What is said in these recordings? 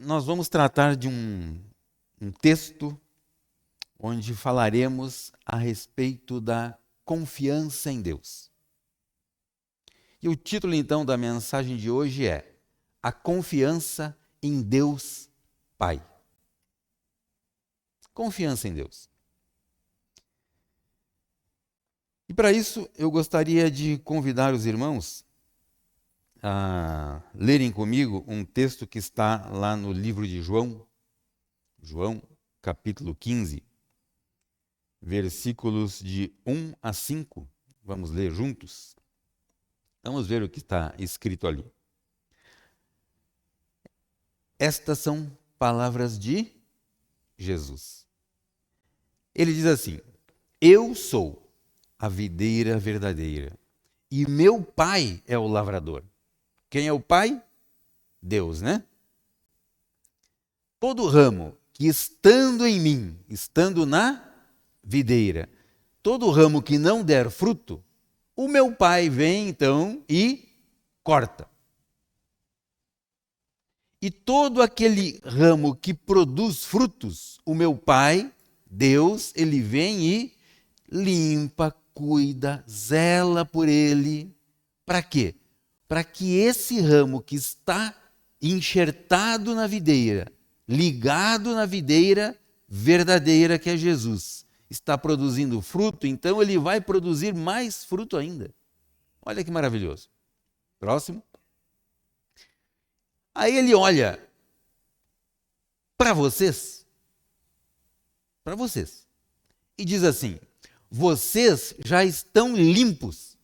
nós vamos tratar de um texto onde falaremos a respeito da confiança em Deus. E o título, então, da mensagem de hoje é A Confiança em Deus Pai. Confiança em Deus. E para isso, eu gostaria de convidar os irmãos a lerem comigo um texto que está lá no livro de João, capítulo 15, versículos de 1 a 5. Vamos ler juntos? Vamos ver o que está escrito ali. Estas são palavras de Jesus. Ele diz assim: Eu sou a videira verdadeira e meu Pai é o lavrador. Quem é o Pai? Deus, né? Todo ramo que estando em mim, estando na videira, todo ramo que não der fruto, o meu Pai vem então e corta. E todo aquele ramo que produz frutos, o meu Pai, Deus, ele vem e limpa, cuida, zela por ele. Para quê? Para que esse ramo que está enxertado na videira, ligado na videira verdadeira que é Jesus, está produzindo fruto, então ele vai produzir mais fruto ainda. Olha que maravilhoso. Próximo. Aí ele olha para vocês, e diz assim: vocês já estão limpos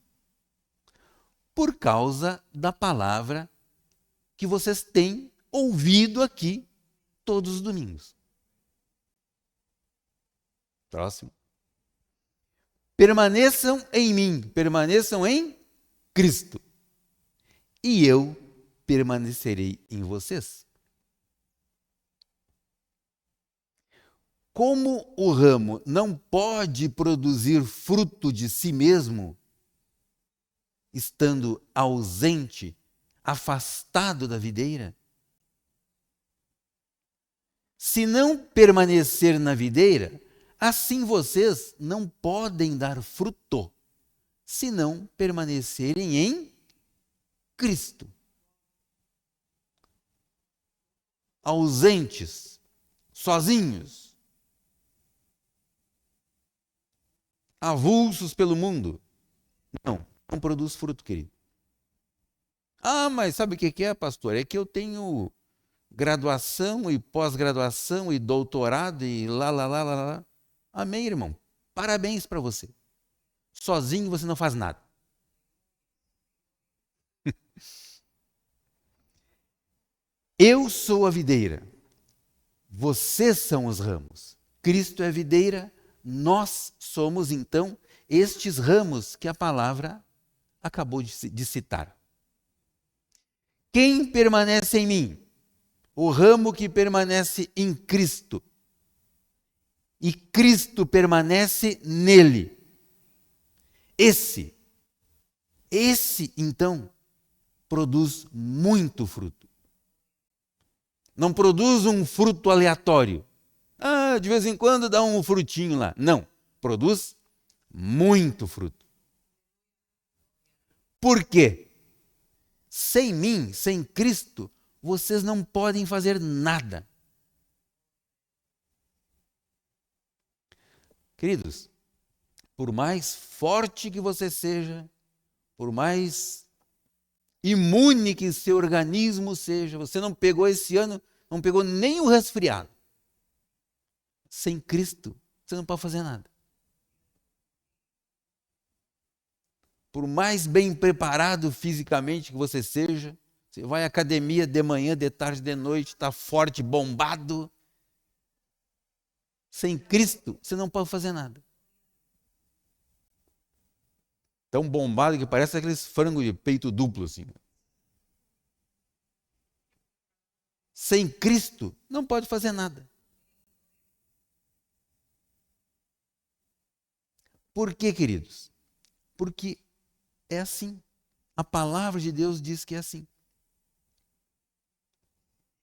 por causa da palavra que vocês têm ouvido aqui todos os domingos. Próximo. Permaneçam em mim, permaneçam em Cristo, e eu permanecerei em vocês. Como o ramo não pode produzir fruto de si mesmo, estando ausente, afastado da videira, se não permanecer na videira, assim vocês não podem dar fruto, se não permanecerem em Cristo. Ausentes, sozinhos, avulsos pelo mundo, não produz fruto, querido. Ah, mas sabe o que é, pastor? É que eu tenho graduação e pós-graduação e doutorado e lá. Amém, irmão. Parabéns para você. Sozinho você não faz nada. Eu sou a videira. Vocês são os ramos. Cristo é a videira. Nós somos, então, estes ramos que a palavra acabou de citar. Quem permanece em mim? O ramo que permanece em Cristo. E Cristo permanece nele. Esse, então, produz muito fruto. Não produz um fruto aleatório. Ah, de vez em quando dá um frutinho lá. Não, produz muito fruto. Por quê? Sem mim, sem Cristo, vocês não podem fazer nada. Queridos, por mais forte que você seja, por mais imune que seu organismo seja, você não pegou esse ano, não pegou nem o resfriado. Sem Cristo, você não pode fazer nada. Por mais bem preparado fisicamente que você seja, você vai à academia de manhã, de tarde, de noite, está forte, bombado. Sem Cristo, você não pode fazer nada. Tão bombado que parece aqueles frangos de peito duplo, assim. Sem Cristo, não pode fazer nada. Por quê, queridos? Porque é assim. A palavra de Deus diz que é assim.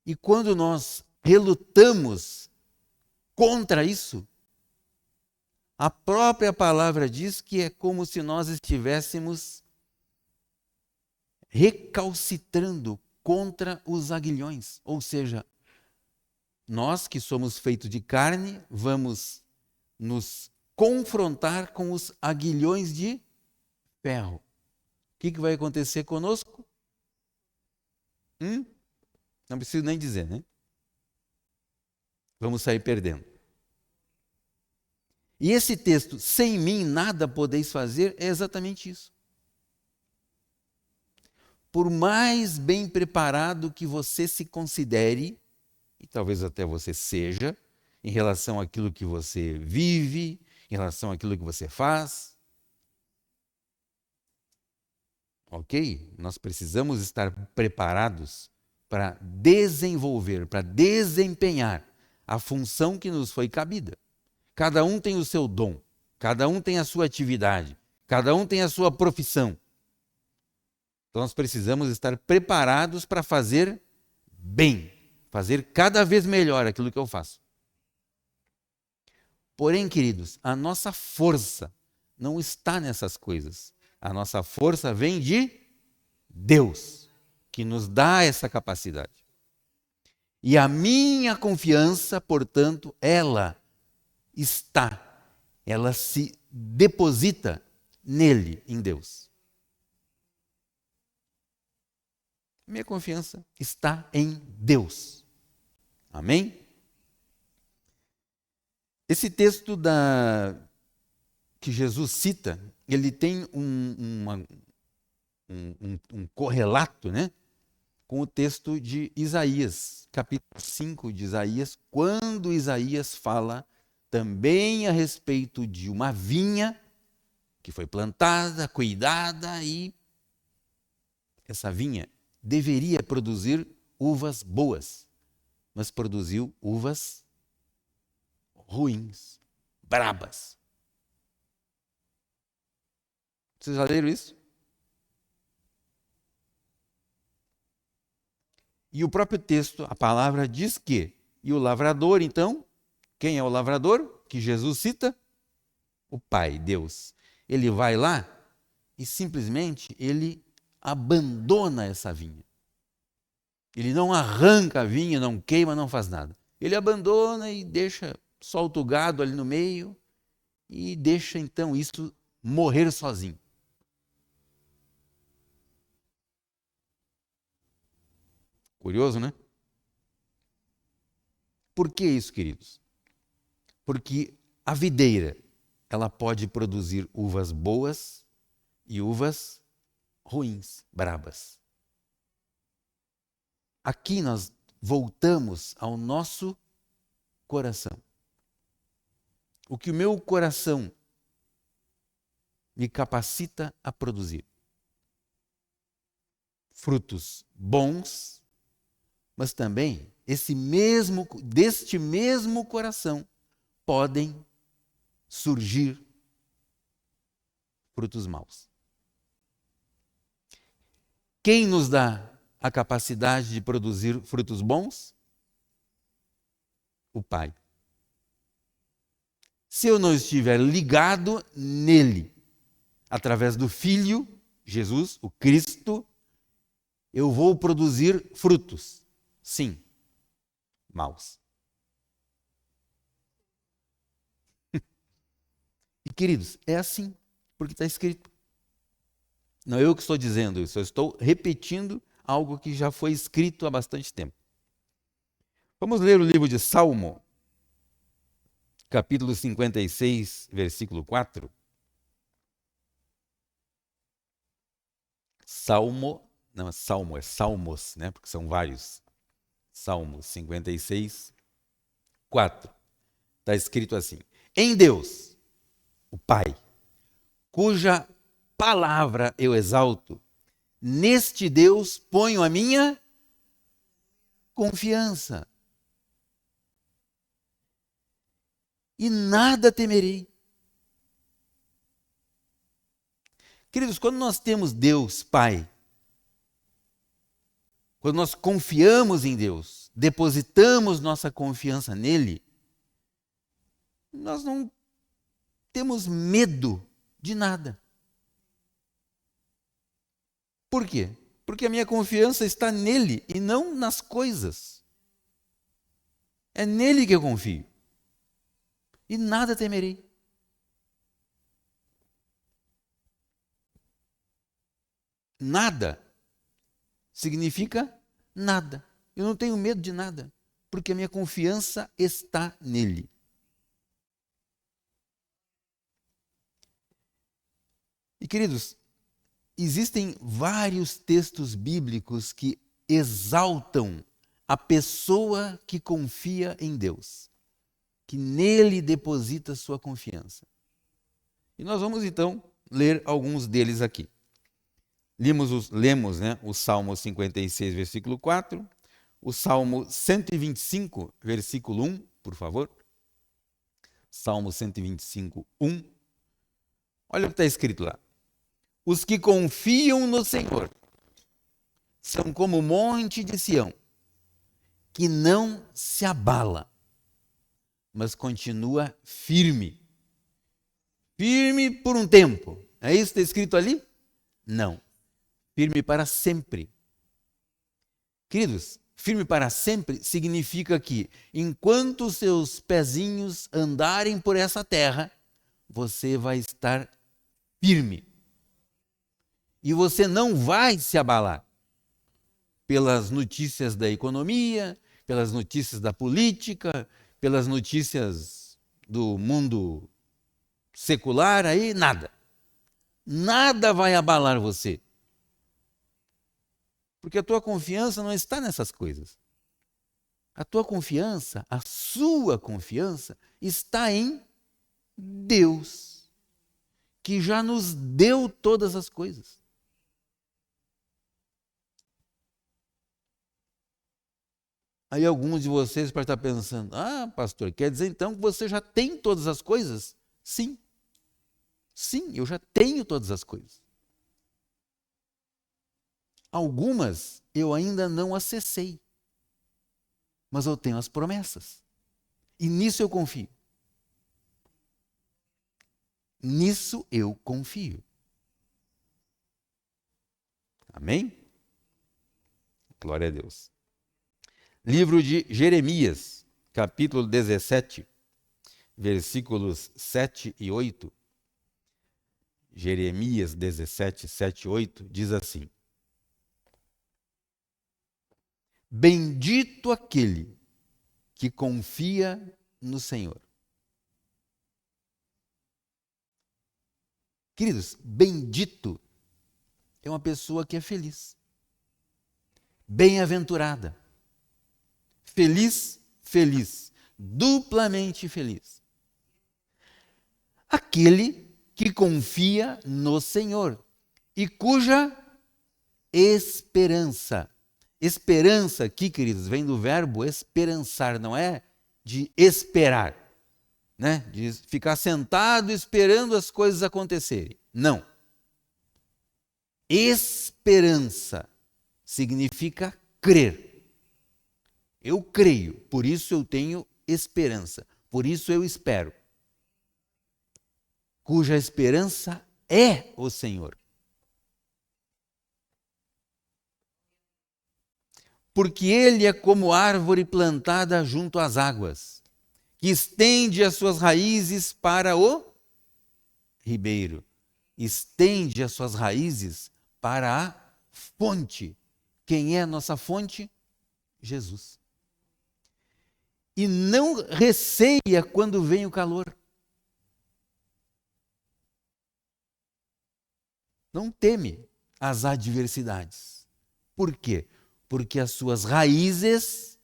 E quando nós relutamos contra isso, a própria palavra diz que é como se nós estivéssemos recalcitrando contra os aguilhões. Ou seja, nós que somos feitos de carne, vamos nos confrontar com os aguilhões de ferro. O que vai acontecer conosco? Não preciso nem dizer, né? Vamos sair perdendo. E esse texto, sem mim nada podeis fazer, é exatamente isso. Por mais bem preparado que você se considere, e talvez até você seja, em relação àquilo que você vive, em relação àquilo que você faz, ok? Nós precisamos estar preparados para desenvolver, para desempenhar a função que nos foi cabida. Cada um tem o seu dom, cada um tem a sua atividade, cada um tem a sua profissão. Então nós precisamos estar preparados para fazer bem, fazer cada vez melhor aquilo que eu faço. Porém, queridos, a nossa força não está nessas coisas. A nossa força vem de Deus, que nos dá essa capacidade. E a minha confiança, portanto, ela se deposita nele, em Deus. Minha confiança está em Deus. Amém? Esse texto que Jesus cita, ele tem um correlato, né, com o texto de Isaías, capítulo 5 de Isaías, quando Isaías fala também a respeito de uma vinha que foi plantada, cuidada, e essa vinha deveria produzir uvas boas, mas produziu uvas ruins, brabas. Vocês já leram isso? E o próprio texto, a palavra diz que, e o lavrador, então, quem é o lavrador que Jesus cita? O Pai, Deus. Ele vai lá e simplesmente ele abandona essa vinha. Ele não arranca a vinha, não queima, não faz nada. Ele abandona e solta o gado ali no meio e deixa então isso morrer sozinho. Curioso, né? Por que isso, queridos? Porque a videira, ela pode produzir uvas boas e uvas ruins, brabas. Aqui nós voltamos ao nosso coração. O que o meu coração me capacita a produzir. Frutos bons, mas também deste mesmo coração podem surgir frutos maus. Quem nos dá a capacidade de produzir frutos bons? O Pai. Se eu não estiver ligado nele, através do Filho, Jesus, o Cristo, eu vou produzir frutos, sim, maus. E queridos, é assim, porque está escrito. Não eu que estou dizendo isso, eu estou repetindo algo que já foi escrito há bastante tempo. Vamos ler o livro de Salmo, capítulo 56, versículo 4. É Salmos, né? Porque são vários. Salmos 56, 4. Está escrito assim: em Deus, o Pai, cuja palavra eu exalto, neste Deus ponho a minha confiança. E nada temerei. Queridos, quando nós temos Deus Pai, quando nós confiamos em Deus, depositamos nossa confiança nele, nós não temos medo de nada. Por quê? Porque a minha confiança está nele e não nas coisas. É nele que eu confio. E nada temerei. Nada significa nada. Eu não tenho medo de nada, porque a minha confiança está nele. E queridos, existem vários textos bíblicos que exaltam a pessoa que confia em Deus, que nele deposita sua confiança. E nós vamos então ler alguns deles aqui. Lemos o Salmo 56, versículo 4, o Salmo 125, versículo 1, por favor. Salmo 125, 1. Olha o que está escrito lá. Os que confiam no Senhor são como o monte de Sião, que não se abala, mas continua firme. Firme por um tempo. É isso que está escrito ali? Não. Firme para sempre. Queridos, firme para sempre significa que enquanto os seus pezinhos andarem por essa terra, você vai estar firme. E você não vai se abalar pelas notícias da economia, pelas notícias da política, pelas notícias do mundo secular aí, nada. Nada vai abalar você. Porque a tua confiança não está nessas coisas. A tua confiança, a sua confiança, está em Deus, que já nos deu todas as coisas. Aí alguns de vocês podem estar pensando, pastor, quer dizer então que você já tem todas as coisas? Sim. Sim, eu já tenho todas as coisas. Algumas eu ainda não acessei, mas eu tenho as promessas. E nisso eu confio. Nisso eu confio. Amém? Glória a Deus. Livro de Jeremias, capítulo 17, versículos 7 e 8. Jeremias 17, 7 e 8 diz assim: Bendito aquele que confia no Senhor. Queridos, bendito é uma pessoa que é feliz, bem-aventurada, feliz, feliz, duplamente feliz. Aquele que confia no Senhor e cuja esperança. Esperança aqui, queridos, vem do verbo esperançar, não é de esperar, né? De ficar sentado esperando as coisas acontecerem. Não. Esperança significa crer. Eu creio, por isso eu tenho esperança, por isso eu espero. Cuja esperança é o Senhor. Porque ele é como árvore plantada junto às águas, que estende as suas raízes para o ribeiro, estende as suas raízes para a fonte. Quem é a nossa fonte? Jesus. E não receia quando vem o calor. Não teme as adversidades. Por quê? Porque as suas raízes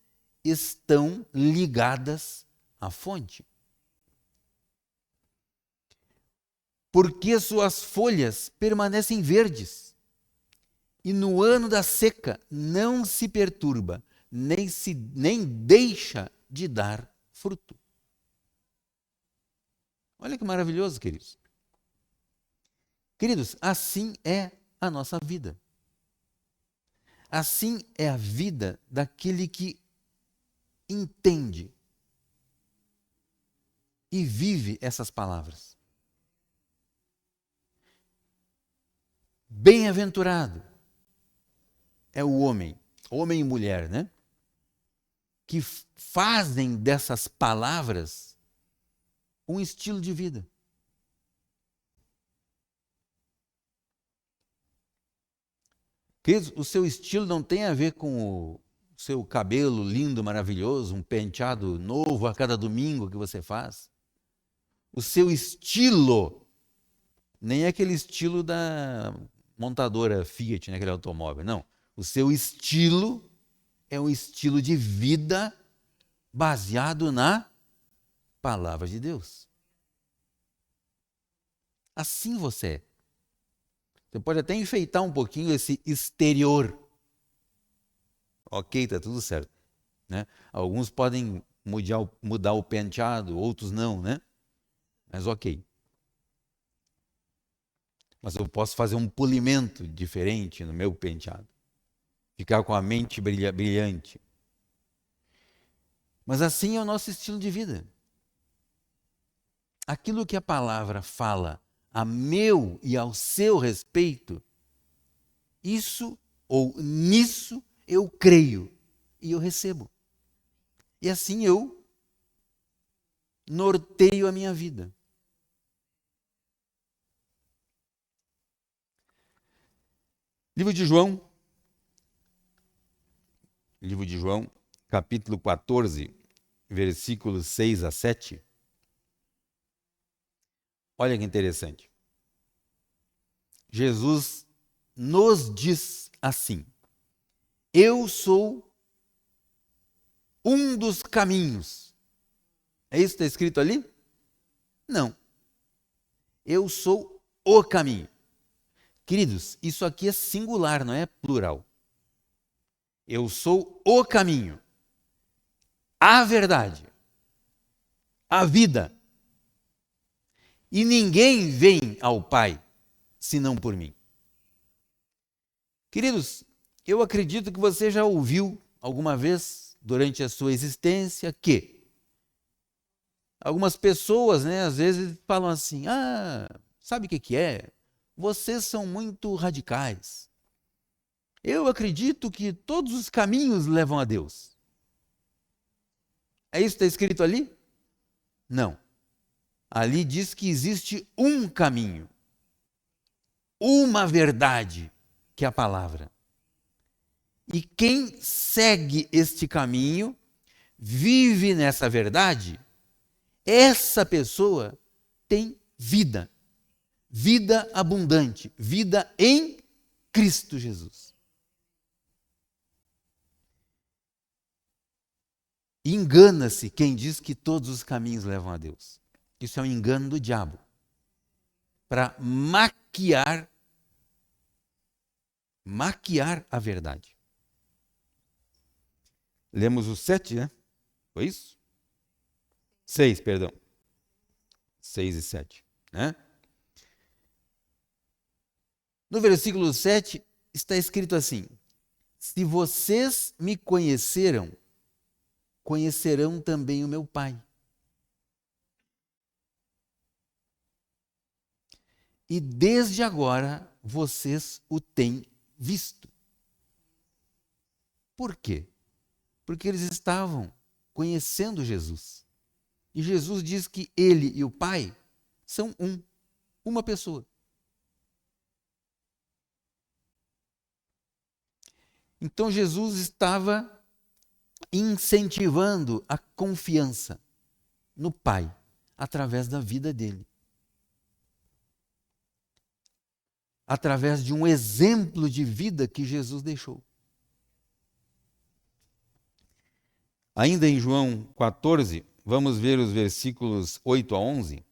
estão ligadas à fonte. Porque suas folhas permanecem verdes. E no ano da seca não se perturba, nem deixa de dar fruto. Olha que maravilhoso, queridos. Queridos, assim é a nossa vida. Assim é a vida daquele que entende e vive essas palavras. Bem-aventurado é o homem e mulher, né? Que fazem dessas palavras um estilo de vida. Queridos, o seu estilo não tem a ver com o seu cabelo lindo, maravilhoso, um penteado novo a cada domingo que você faz. O seu estilo nem é aquele estilo da montadora Fiat, né, aquele automóvel, não. O seu estilo é um estilo de vida baseado na palavra de Deus. Assim você é. Você pode até enfeitar um pouquinho esse exterior. Ok, está tudo certo. Né? Alguns podem mudar o penteado, outros não, né? Mas ok. Mas eu posso fazer um polimento diferente no meu penteado. Ficar com a mente brilhante. Mas assim é o nosso estilo de vida. Aquilo que a palavra fala a meu e ao seu respeito, isso ou nisso eu creio e eu recebo. E assim eu norteio a minha vida. Livro de João, capítulo 14, versículos 6 a 7. Olha que interessante. Jesus nos diz assim: eu sou um dos caminhos. É isso que está escrito ali? Não. Eu sou o caminho. Queridos, isso aqui é singular, não é plural. Eu sou o caminho, a verdade, a vida. E ninguém vem ao Pai senão por mim. Queridos, eu acredito que você já ouviu alguma vez durante a sua existência que algumas pessoas, né, às vezes falam assim: sabe o que é? Vocês são muito radicais. Eu acredito que todos os caminhos levam a Deus. É isso que está escrito ali? Não. Ali diz que existe um caminho, uma verdade, que é a palavra. E quem segue este caminho, vive nessa verdade, essa pessoa tem vida. Vida abundante, vida em Cristo Jesus. Engana-se quem diz que todos os caminhos levam a Deus. Isso é um engano do diabo para maquiar a verdade. Lemos o 7, né? Foi isso? 6, perdão. 6 e 7, né? No versículo 7 está escrito assim: se vocês me conheceram, conhecerão também o meu Pai. E desde agora vocês o têm visto. Por quê? Porque eles estavam conhecendo Jesus. E Jesus diz que ele e o Pai são uma pessoa. Então Jesus estava incentivando a confiança no Pai através da vida dele. Através de um exemplo de vida que Jesus deixou. Ainda em João 14, vamos ver os versículos 8 a 11.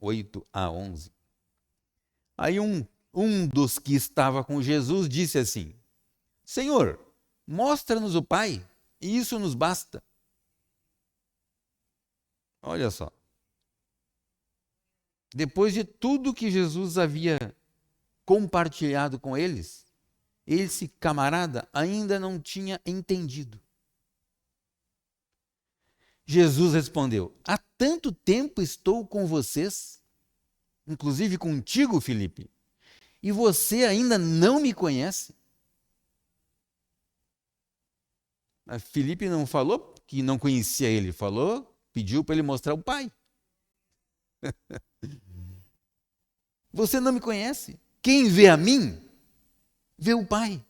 8 a 11. Aí um dos que estava com Jesus disse assim: Senhor, mostra-nos o Pai, e isso nos basta. Olha só. Depois de tudo que Jesus havia compartilhado com eles, esse camarada ainda não tinha entendido. Jesus respondeu: há tanto tempo estou com vocês, inclusive contigo, Filipe, e você ainda não me conhece? Mas Filipe não falou que não conhecia ele, falou, pediu para ele mostrar o Pai. Você não me conhece? Quem vê a mim, vê o Pai.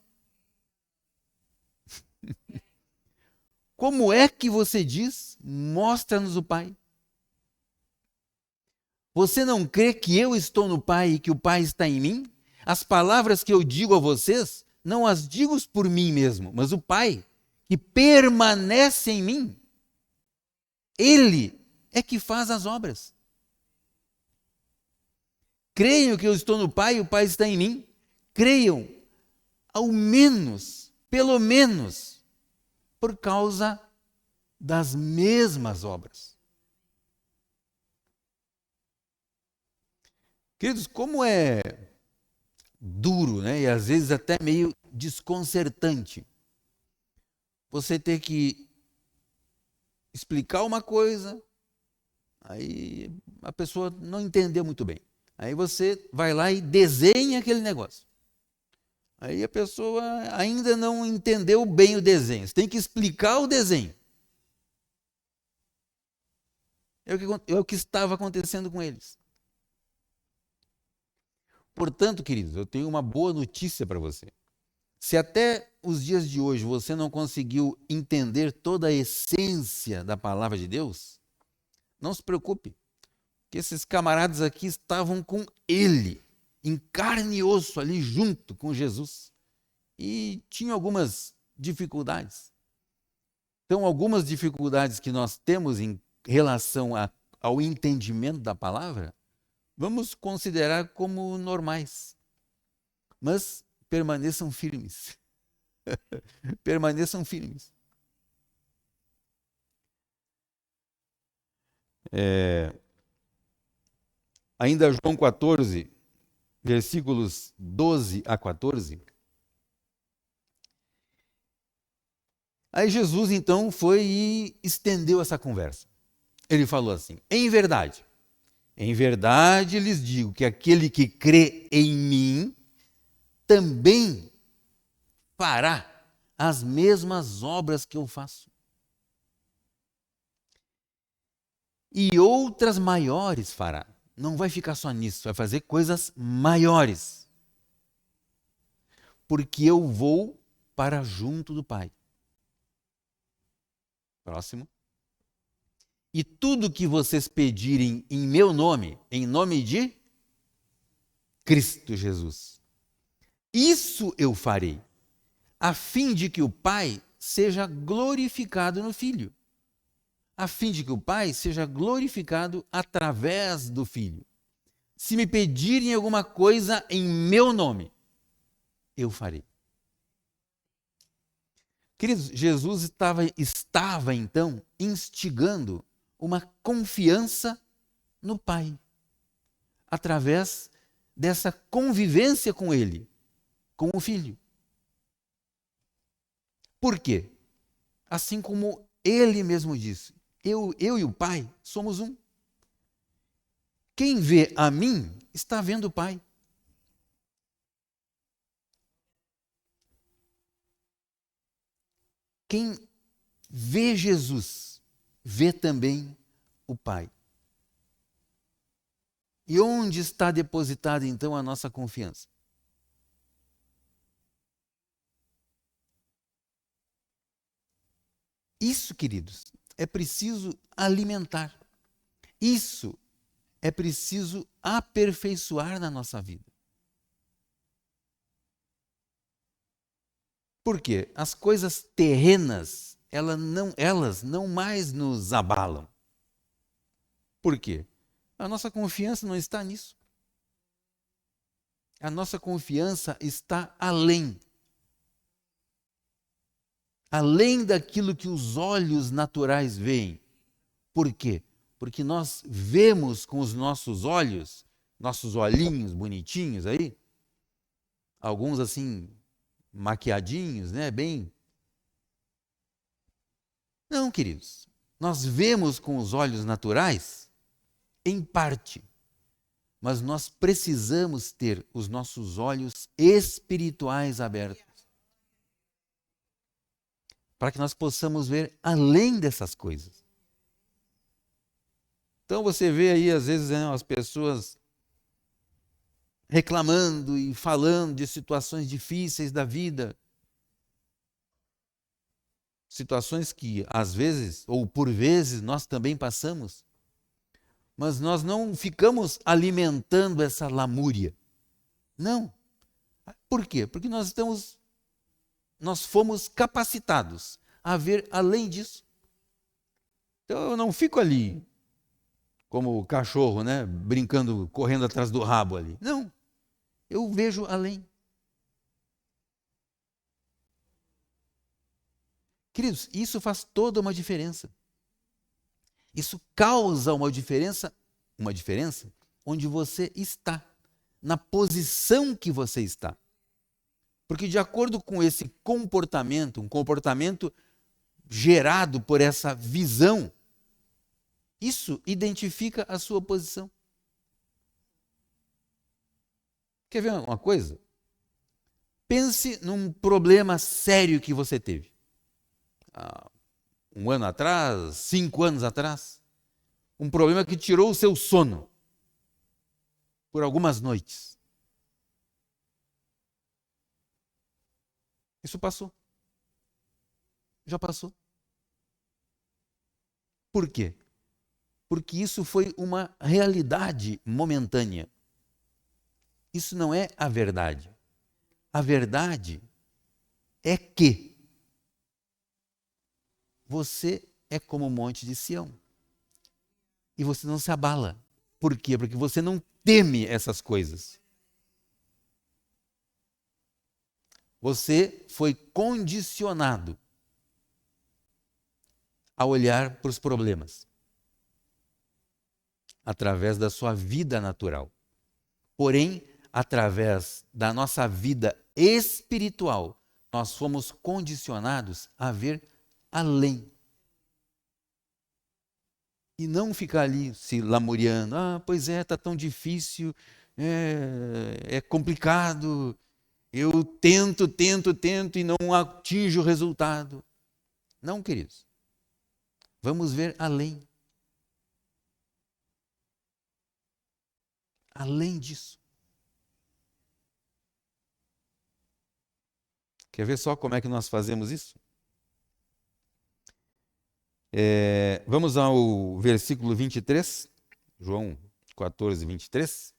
Como é que você diz, mostra-nos o Pai? Você não crê que eu estou no Pai e que o Pai está em mim? As palavras que eu digo a vocês, não as digo por mim mesmo, mas o Pai, que permanece em mim, Ele é que faz as obras. Creiam que eu estou no Pai e o Pai está em mim. Creiam, ao menos, pelo menos, por causa das mesmas obras. Queridos, como é duro, né? E às vezes até meio desconcertante você ter que explicar uma coisa, aí a pessoa não entendeu muito bem. Aí você vai lá e desenha aquele negócio. Aí a pessoa ainda não entendeu bem o desenho. Você tem que explicar o desenho. É o que estava acontecendo com eles. Portanto, queridos, eu tenho uma boa notícia para você. Se até os dias de hoje você não conseguiu entender toda a essência da palavra de Deus, não se preocupe, que esses camaradas aqui estavam com ele, em carne e osso, ali junto com Jesus, e tinham algumas dificuldades. Então, algumas dificuldades que nós temos em relação ao entendimento da palavra, vamos considerar como normais, mas permaneçam firmes. Permaneçam firmes. Ainda João 14, versículos 12 a 14. Aí Jesus então foi e estendeu essa conversa. Ele falou assim: em verdade lhes digo que aquele que crê em mim também fará as mesmas obras que eu faço. E outras maiores fará. Não vai ficar só nisso, vai fazer coisas maiores. Porque eu vou para junto do Pai. Próximo. E tudo que vocês pedirem em meu nome, em nome de Cristo Jesus, isso eu farei, a fim de que o Pai seja glorificado no Filho. A fim de que o Pai seja glorificado através do Filho. Se me pedirem alguma coisa em meu nome, eu farei. Queridos, Jesus estava então instigando uma confiança no Pai, através dessa convivência com Ele, com o Filho. Por quê? Assim como Ele mesmo disse, eu e o Pai somos um. Quem vê a mim está vendo o Pai. Quem vê Jesus, vê também o Pai. E onde está depositada então a nossa confiança? Isso, queridos, é preciso alimentar. Isso é preciso aperfeiçoar na nossa vida. Por quê? As coisas terrenas, elas não mais nos abalam. Por quê? A nossa confiança não está nisso. A nossa confiança está além. Além daquilo que os olhos naturais veem. Por quê? Porque nós vemos com os nossos olhos, nossos olhinhos bonitinhos aí, alguns assim maquiadinhos, né, bem. Não, queridos. Nós vemos com os olhos naturais, em parte, mas nós precisamos ter os nossos olhos espirituais abertos para que nós possamos ver além dessas coisas. Então você vê aí, às vezes, as pessoas reclamando e falando de situações difíceis da vida. Situações que, às vezes, ou por vezes, nós também passamos. Mas nós não ficamos alimentando essa lamúria. Não. Por quê? Porque nós fomos capacitados a ver além disso. Então eu não fico ali como o cachorro, né, brincando, correndo atrás do rabo ali. Não. Eu vejo além. Queridos, isso faz toda uma diferença. Isso causa uma diferença onde você está, na posição que você está. Porque de acordo com esse comportamento, um comportamento gerado por essa visão, isso identifica a sua posição. Quer ver uma coisa? Pense num problema sério que você teve. 1 ano atrás, 5 anos atrás. Um problema que tirou o seu sono por algumas noites. Isso passou. Já passou. Por quê? Porque isso foi uma realidade momentânea. Isso não é a verdade. A verdade é que você é como o monte de Sião. E você não se abala. Por quê? Porque você não teme essas coisas. Você foi condicionado a olhar para os problemas através da sua vida natural. Porém, através da nossa vida espiritual, nós fomos condicionados a ver além. E não ficar ali se lamuriando. Pois é, está tão difícil, é complicado, eu tento e não atinjo o resultado. Não, queridos. Vamos ver além. Além disso. Quer ver só como é que nós fazemos isso? Vamos ao versículo 23, João 14, 23.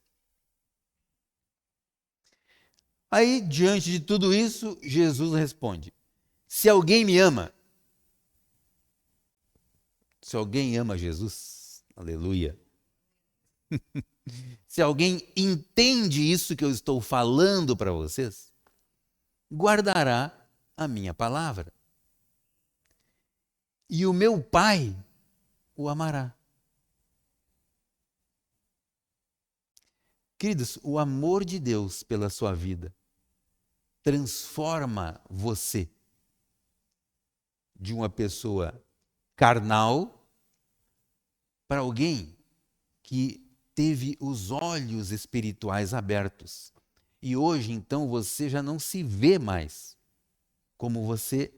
Aí, diante de tudo isso, Jesus responde: se alguém me ama, se alguém ama Jesus, aleluia, se alguém entende isso que eu estou falando para vocês, guardará a minha palavra. E o meu Pai o amará. Queridos, o amor de Deus pela sua vida transforma você de uma pessoa carnal para alguém que teve os olhos espirituais abertos. E hoje, então, você já não se vê mais como você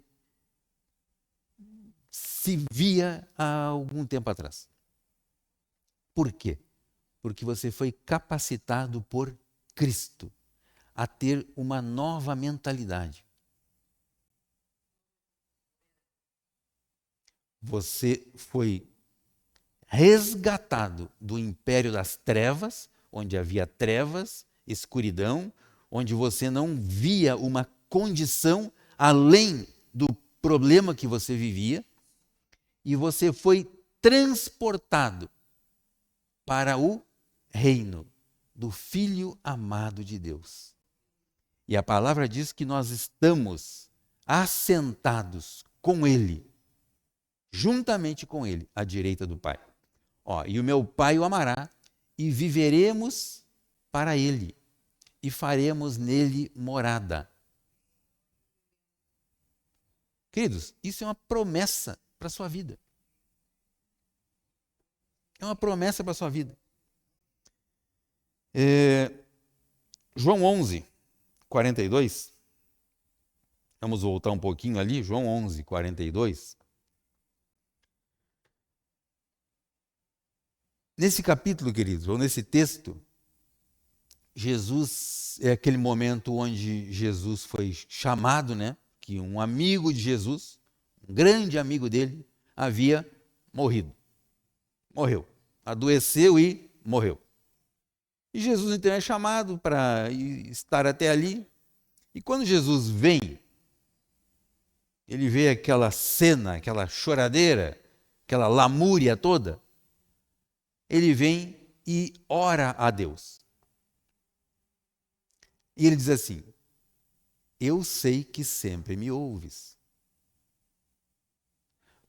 se via há algum tempo atrás. Por quê? Porque você foi capacitado por Cristo a ter uma nova mentalidade. Você foi resgatado do império das trevas, onde havia trevas, escuridão, onde você não via uma condição além do problema que você vivia, e você foi transportado para o reino do Filho amado de Deus. E a palavra diz que nós estamos assentados com Ele, juntamente com Ele, à direita do Pai. E o meu Pai o amará, e viveremos para Ele, e faremos nele morada. Queridos, isso é uma promessa para a sua vida. É uma promessa para a sua vida. João 11, 42. Vamos voltar um pouquinho ali. João 11, 42. Nesse capítulo, queridos, ou nesse texto, Jesus, é aquele momento onde Jesus foi chamado, né? Que um amigo de Jesus, um grande amigo dele, havia morrido. Morreu. Adoeceu e morreu. E Jesus então é chamado para estar até ali. E quando Jesus vem, ele vê aquela cena, aquela choradeira, aquela lamúria toda. Ele vem e ora a Deus. E ele diz assim: eu sei que sempre me ouves,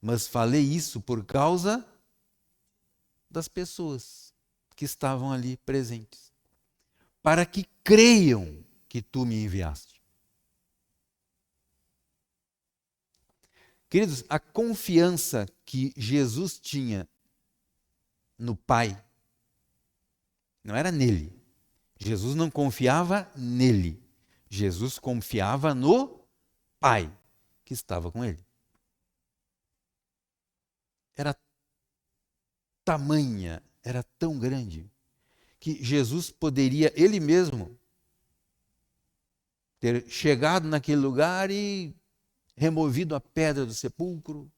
mas falei isso por causa das pessoas que estavam ali presentes, para que creiam que tu me enviaste. Queridos, a confiança que Jesus tinha no Pai não era nele. Jesus não confiava nele. Jesus confiava no Pai que estava com ele. Era tamanha, era tão grande, que Jesus poderia, ele mesmo, ter chegado naquele lugar e removido a pedra do sepulcro.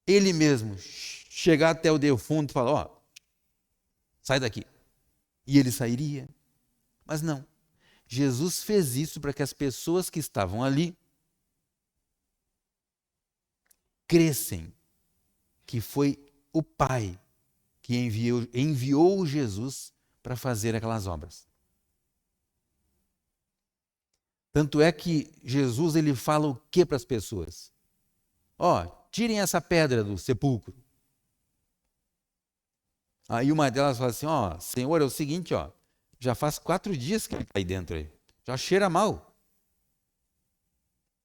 Ele mesmo chegar até o defunto e falar: ó, sai daqui. E ele sairia. Mas não. Jesus fez isso para que as pessoas que estavam ali crescem que foi o Pai que enviou Jesus para fazer aquelas obras. Tanto é que Jesus ele fala o que para as pessoas? Ó, tirem essa pedra do sepulcro. Aí uma delas fala assim: ó, Senhor, é o seguinte, ó, já faz 4 dias que ele está aí dentro aí, já cheira mal.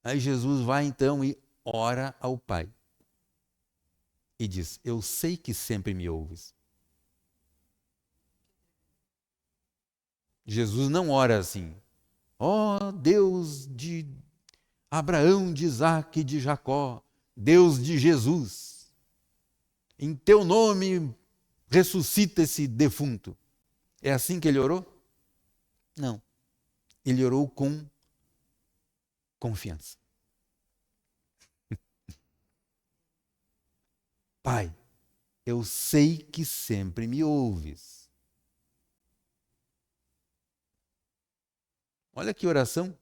Aí Jesus vai então e ora ao Pai e diz: eu sei que sempre me ouves. Jesus não ora assim: ó Deus de Abraão, de Isaac e de Jacó, Deus de Jesus, em teu nome ressuscita esse defunto. É assim que ele orou? Não. Ele orou com confiança. Pai, eu sei que sempre me ouves. Olha que oração.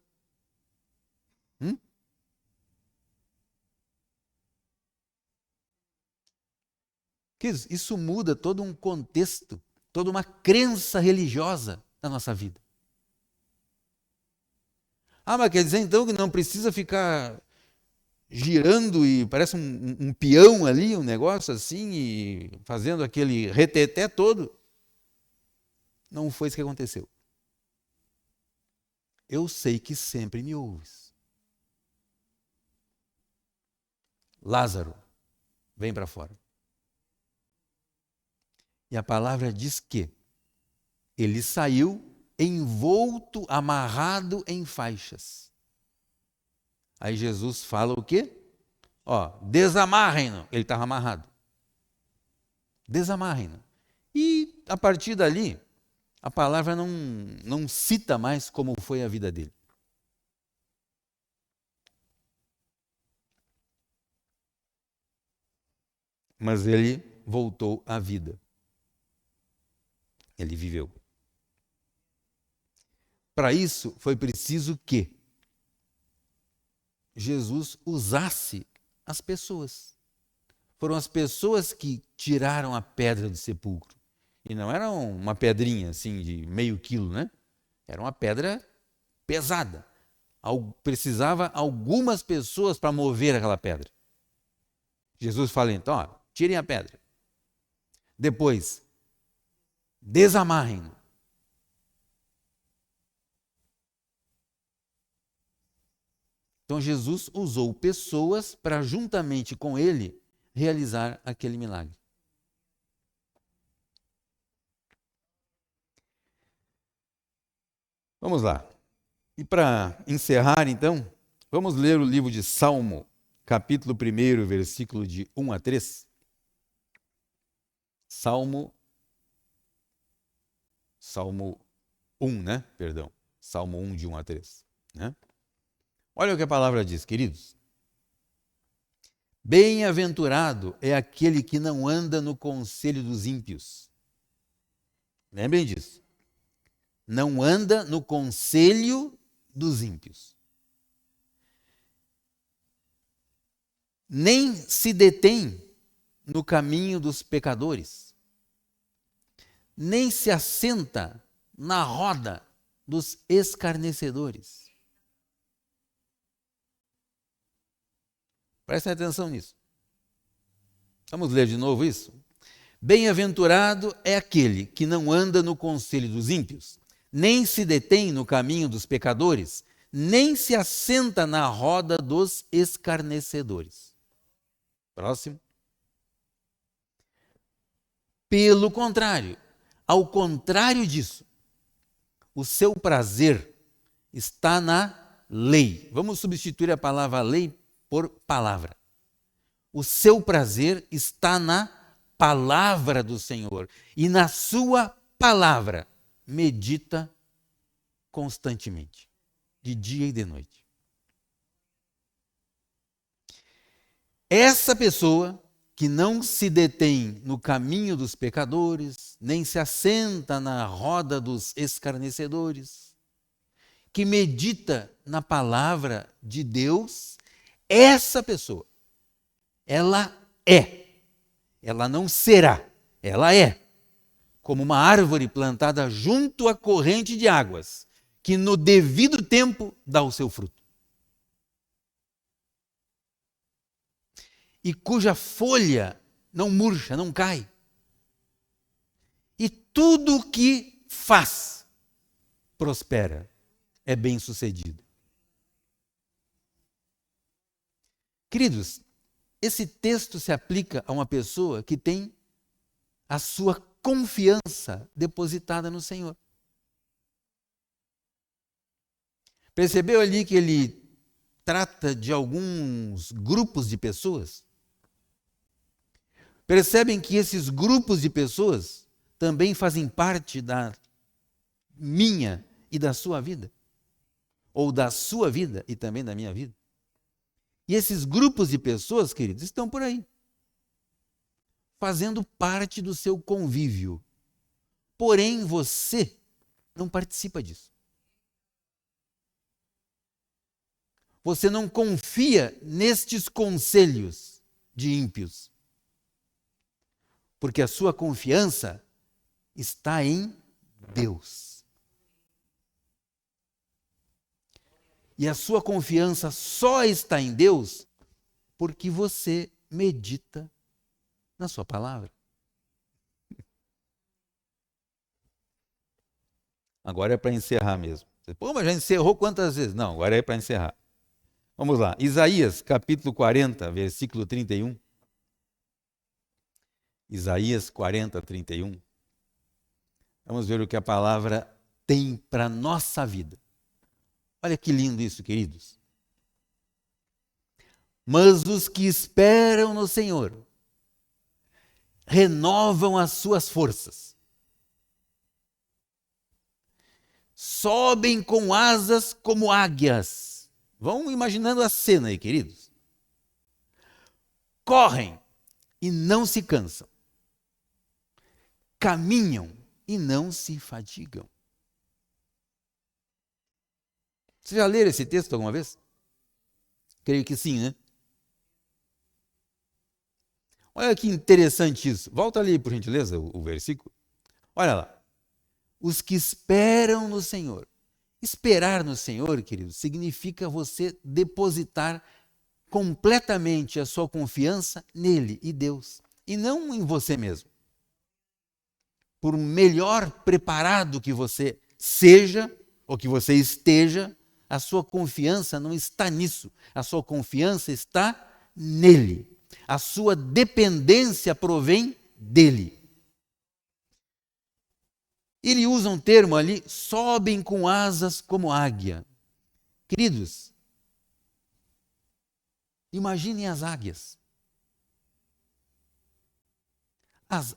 Isso muda todo um contexto, toda uma crença religiosa na nossa vida. Ah, mas quer dizer então que não precisa ficar girando e parece um peão ali, um negócio assim, e fazendo aquele reteté todo? Não foi isso que aconteceu. Eu sei que sempre me ouves. Lázaro, vem para fora. E a palavra diz que ele saiu envolto, amarrado em faixas. Aí Jesus fala o quê? Ó, desamarrem-no. Ele estava amarrado. Desamarrem-no. E a partir dali, a palavra não cita mais como foi a vida dele. Mas ele voltou à vida. Ele viveu. Para isso, foi preciso que Jesus usasse as pessoas. Foram as pessoas que tiraram a pedra do sepulcro. E não era uma pedrinha assim de meio quilo, né? Era uma pedra pesada. Precisava algumas pessoas para mover aquela pedra. Jesus fala então: ó, tirem a pedra. Depois, desamarrem-no. Então Jesus usou pessoas para, juntamente com ele, realizar aquele milagre. Vamos lá. E para encerrar, então, vamos ler o livro de Salmo, capítulo 1, versículo de 1 a 3. Salmo 1, né? Perdão. Salmo 1, de 1 a 3. Né? Olha o que a palavra diz, queridos. Bem-aventurado é aquele que não anda no conselho dos ímpios. Lembrem disso. Não anda no conselho dos ímpios. Nem se detém no caminho dos pecadores. Nem se assenta na roda dos escarnecedores. Prestem atenção nisso. Vamos ler de novo isso? Bem-aventurado é aquele que não anda no conselho dos ímpios, nem se detém no caminho dos pecadores, nem se assenta na roda dos escarnecedores. Próximo. Pelo contrário, ao contrário disso, o seu prazer está na lei. Vamos substituir a palavra lei por palavra. O seu prazer está na palavra do Senhor, e na sua palavra medita constantemente, de dia e de noite. Essa pessoa que não se detém no caminho dos pecadores, nem se assenta na roda dos escarnecedores, que medita na palavra de Deus, essa pessoa, ela não será, ela é, como uma árvore plantada junto à corrente de águas, que no devido tempo dá o seu fruto. E cuja folha não murcha, não cai. E tudo o que faz prospera, é bem-sucedido. Queridos, esse texto se aplica a uma pessoa que tem a sua confiança depositada no Senhor. Percebeu ali que ele trata de alguns grupos de pessoas? Percebem que esses grupos de pessoas também fazem parte da minha e da sua vida? Ou da sua vida e também da minha vida? E esses grupos de pessoas, queridos, estão por aí, fazendo parte do seu convívio. Porém, você não participa disso. Você não confia nestes conselhos de ímpios. Porque a sua confiança está em Deus. E a sua confiança só está em Deus porque você medita na sua palavra. Agora é para encerrar mesmo. Pô, mas já encerrou quantas vezes? Não, agora é para encerrar. Vamos lá. Isaías, capítulo 40, versículo 31. Isaías 40, 31. Vamos ver o que a palavra tem para a nossa vida. Olha que lindo isso, queridos. Mas os que esperam no Senhor renovam as suas forças. Sobem com asas como águias. Vão imaginando a cena aí, queridos. Correm e não se cansam. Caminham e não se fatigam. Vocês já leram esse texto alguma vez? Creio que sim, né? Olha que interessante isso. Volta ali, por gentileza, o versículo. Olha lá. Os que esperam no Senhor. Esperar no Senhor, querido, significa você depositar completamente a sua confiança nele e Deus, e não em você mesmo. Por melhor preparado que você seja, ou que você esteja, a sua confiança não está nisso. A sua confiança está nele. A sua dependência provém dele. Ele usa um termo ali, sobem com asas como águia. Queridos, imaginem as águias.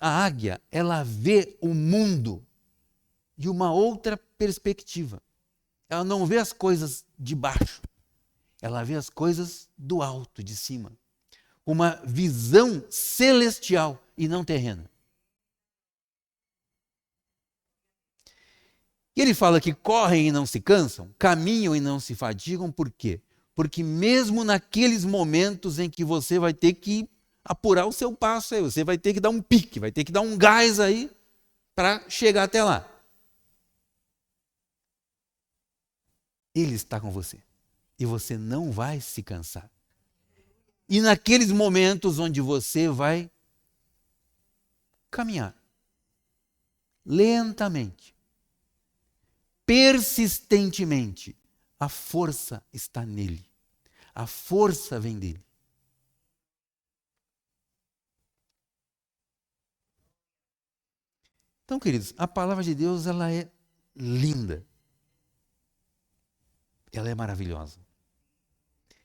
A águia, ela vê o mundo de uma outra perspectiva. Ela não vê as coisas de baixo, ela vê as coisas do alto, de cima. Uma visão celestial e não terrena. E ele fala que correm e não se cansam, caminham e não se fadigam, por quê? Porque mesmo naqueles momentos em que você vai ter que apurar o seu passo aí, você vai ter que dar um pique, vai ter que dar um gás aí para chegar até lá. Ele está com você e você não vai se cansar. E naqueles momentos onde você vai caminhar lentamente, persistentemente, a força está nele. A força vem dele. Então, queridos, a palavra de Deus, ela é linda. Ela é maravilhosa.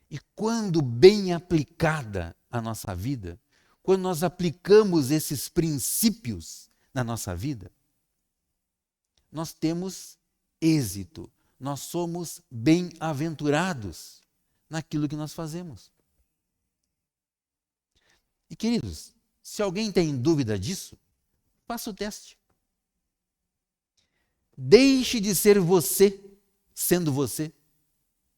E quando bem aplicada à nossa vida, quando nós aplicamos esses princípios na nossa vida, nós temos êxito. Nós somos bem-aventurados naquilo que nós fazemos. E, queridos, se alguém tem dúvida disso, faça o teste. Deixe de ser você, sendo você,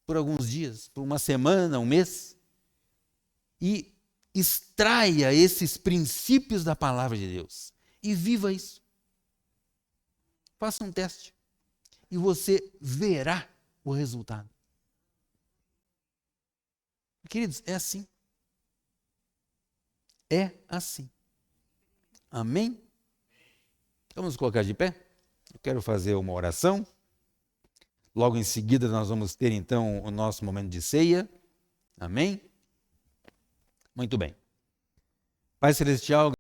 por alguns dias, por uma semana, um mês, e extraia esses princípios da palavra de Deus e viva isso. Faça um teste e você verá o resultado. Queridos, é assim. É assim. Amém? Vamos colocar de pé? Eu quero fazer uma oração. Logo em seguida nós vamos ter então o nosso momento de ceia. Amém? Muito bem. Pai Celestial,